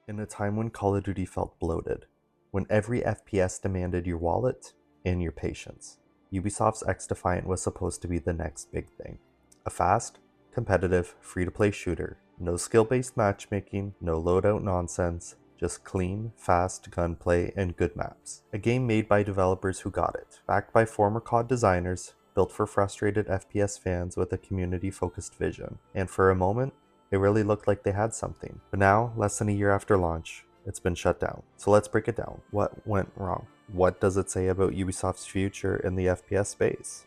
In a time when Call of Duty felt bloated, when every FPS demanded your wallet and your patience, Ubisoft's XDefiant was supposed to be the next big thing. A fast, competitive, free-to-play shooter. No skill-based matchmaking, no loadout nonsense, just clean, fast gunplay and good maps. A game made by developers who got it, backed by former COD designers, built for frustrated FPS fans with a community-focused vision. And for a moment, it really looked like they had something. But now, less than a year after launch, it's been shut down. So let's break it down. What went wrong? What does it say about Ubisoft's future in the FPS space?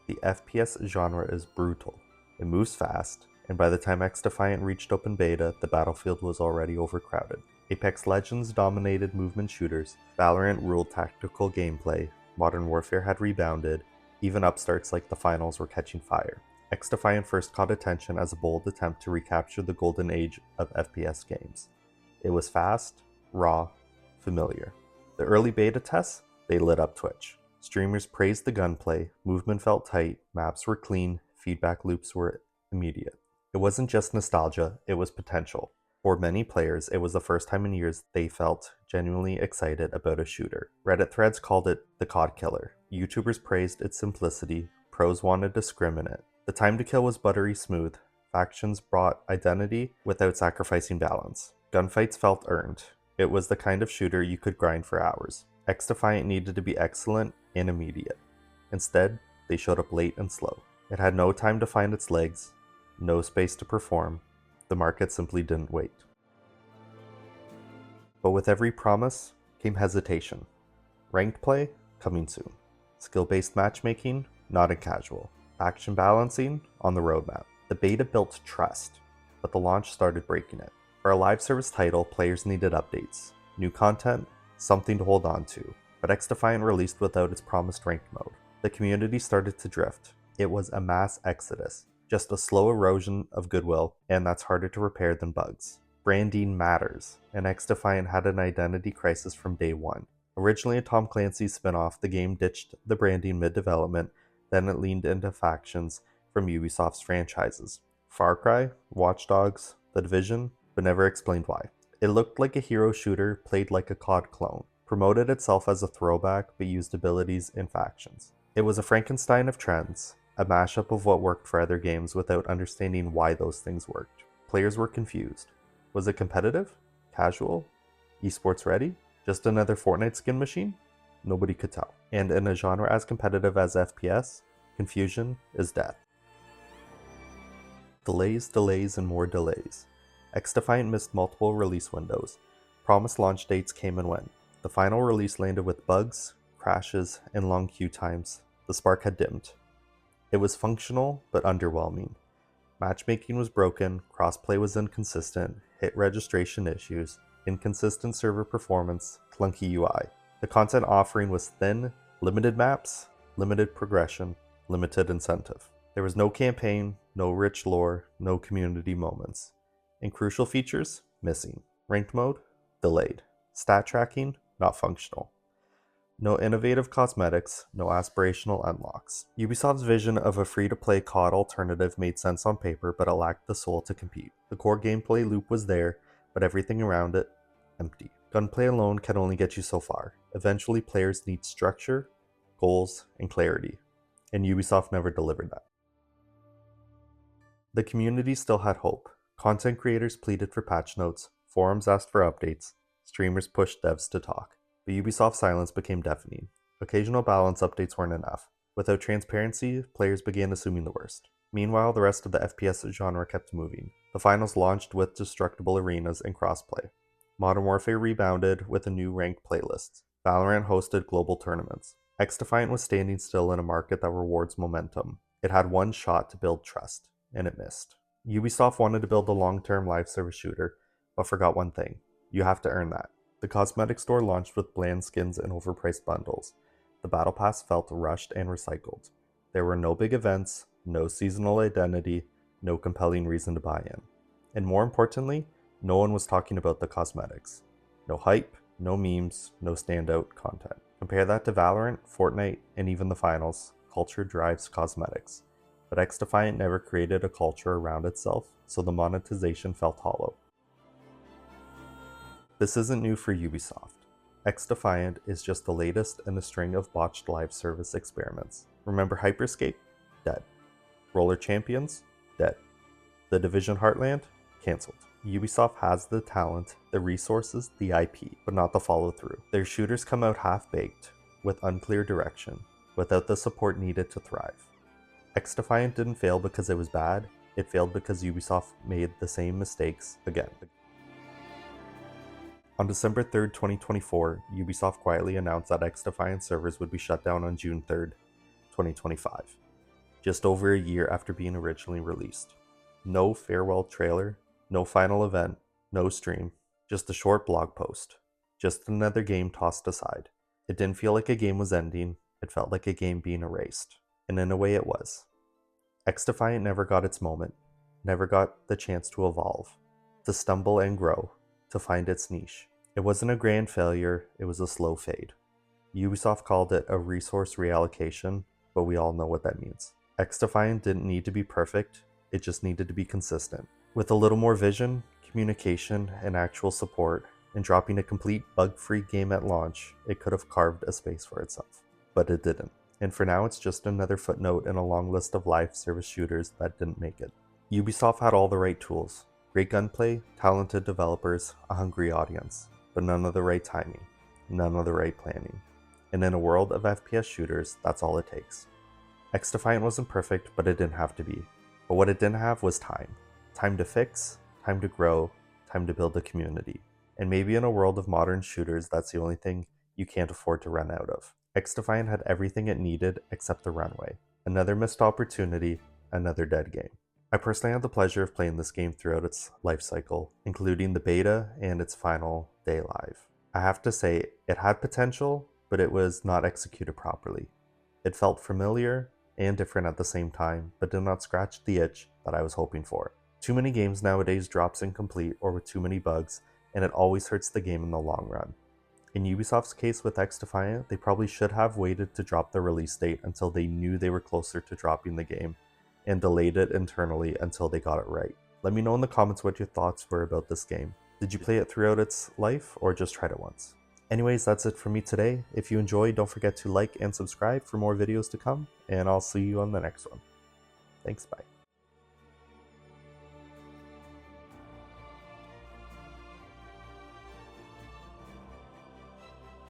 The FPS genre is brutal. It moves fast, and by the time XDefiant reached open beta, the battlefield was already overcrowded. Apex Legends dominated movement shooters, Valorant ruled tactical gameplay, Modern Warfare had rebounded, even upstarts like the finals were catching fire. XDefiant first caught attention as a bold attempt to recapture the golden age of FPS games. It was fast, raw, familiar. The early beta tests, they lit up Twitch. Streamers praised the gunplay, movement felt tight, maps were clean, feedback loops were immediate. It wasn't just nostalgia, it was potential. For many players, it was the first time in years they felt genuinely excited about a shooter. Reddit threads called it the COD killer. YouTubers praised its simplicity, pros wanted to scrim in it. The time to kill was buttery smooth. Factions brought identity without sacrificing balance. Gunfights felt earned. It was the kind of shooter you could grind for hours. XDefiant needed to be excellent and immediate. Instead, they showed up late and slow. It had no time to find its legs, no space to perform. The market simply didn't wait. But with every promise came hesitation. Ranked play, coming soon. Skill-based matchmaking, not in casual. Faction balancing, on the roadmap. The beta built trust, but the launch started breaking it. For a live service title, players needed updates, new content, something to hold on to. But XDefiant released without its promised ranked mode. The community started to drift. It was a mass exodus, just a slow erosion of goodwill, and that's harder to repair than bugs. Branding matters, and XDefiant had an identity crisis from day one. Originally a Tom Clancy spin-off, the game ditched the branding mid-development, then it leaned into factions from Ubisoft's franchises. Far Cry, Watch Dogs, The Division, but never explained why. It looked like a hero shooter played like a COD clone, promoted itself as a throwback but used abilities in factions. It was a Frankenstein of trends, a mashup of what worked for other games without understanding why those things worked. Players were confused. Was it competitive? Casual? Esports ready? Just another Fortnite skin machine? Nobody could tell. And in a genre as competitive as FPS, confusion is death. Delays, delays, and more delays. XDefiant missed multiple release windows. Promised launch dates came and went. The final release landed with bugs, crashes, and long queue times. The spark had dimmed. It was functional, but underwhelming. Matchmaking was broken, crossplay was inconsistent, hit registration issues, inconsistent server performance, clunky UI. The content offering was thin, limited maps, limited progression, limited incentive. There was no campaign, no rich lore, no community moments. And crucial features, missing. Ranked mode, delayed. Stat tracking, not functional. No innovative cosmetics, no aspirational unlocks. Ubisoft's vision of a free-to-play COD alternative made sense on paper, but it lacked the soul to compete. The core gameplay loop was there, but everything around it, empty. Gunplay alone can only get you so far. Eventually, players need structure, goals, and clarity, and Ubisoft never delivered that. The community still had hope. Content creators pleaded for patch notes, forums asked for updates, streamers pushed devs to talk. But Ubisoft's silence became deafening. Occasional balance updates weren't enough. Without transparency, players began assuming the worst. Meanwhile, the rest of the FPS genre kept moving. The finals launched with destructible arenas and crossplay. Modern Warfare rebounded with a new ranked playlist. Valorant hosted global tournaments. XDefiant was standing still in a market that rewards momentum. It had one shot to build trust, and it missed. Ubisoft wanted to build a long-term live service shooter, but forgot one thing. You have to earn that. The cosmetic store launched with bland skins and overpriced bundles. The battle pass felt rushed and recycled. There were no big events, no seasonal identity, no compelling reason to buy in. And more importantly, no one was talking about the cosmetics. No hype, no memes, no standout content. Compare that to Valorant, Fortnite, and even the finals. Culture drives cosmetics. But XDefiant never created a culture around itself, so the monetization felt hollow. This isn't new for Ubisoft. XDefiant is just the latest in a string of botched live service experiments. Remember Hyperscape? Dead. Roller Champions? Dead. The Division Heartland? Cancelled. Ubisoft has the talent, the resources, the IP, but not the follow-through. Their shooters come out half-baked, with unclear direction, without the support needed to thrive. XDefiant didn't fail because it was bad, it failed because Ubisoft made the same mistakes again. On December 3rd, 2024, Ubisoft quietly announced that XDefiant servers would be shut down on June 3rd, 2025, just over a year after being originally released. No farewell trailer, no final event, no stream, just a short blog post. Just another game tossed aside. It didn't feel like a game was ending, it felt like a game being erased. And in a way it was. XDefiant never got its moment, never got the chance to evolve, to stumble and grow, to find its niche. It wasn't a grand failure, it was a slow fade. Ubisoft called it a resource reallocation, but we all know what that means. XDefiant didn't need to be perfect, it just needed to be consistent. With a little more vision, communication, and actual support, and dropping a complete bug-free game at launch, it could have carved a space for itself. But it didn't. And for now, it's just another footnote in a long list of live service shooters that didn't make it. Ubisoft had all the right tools. Great gunplay, talented developers, a hungry audience. But none of the right timing. None of the right planning. And in a world of FPS shooters, that's all it takes. XDefiant wasn't perfect, but it didn't have to be. But what it didn't have was time. Time to fix, time to grow, time to build a community. And maybe in a world of modern shooters, that's the only thing you can't afford to run out of. XDefiant had everything it needed except the runway. Another missed opportunity, another dead game. I personally had the pleasure of playing this game throughout its life cycle, including the beta and its final day live. I have to say, it had potential, but it was not executed properly. It felt familiar and different at the same time, but did not scratch the itch that I was hoping for. Too many games nowadays drops incomplete or with too many bugs, and it always hurts the game in the long run. In Ubisoft's case with XDefiant, they probably should have waited to drop the release date until they knew they were closer to dropping the game, and delayed it internally until they got it right. Let me know in the comments what your thoughts were about this game. Did you play it throughout its life, or just tried it once? Anyways, that's it for me today. If you enjoyed, don't forget to like and subscribe for more videos to come, and I'll see you on the next one. Thanks, bye.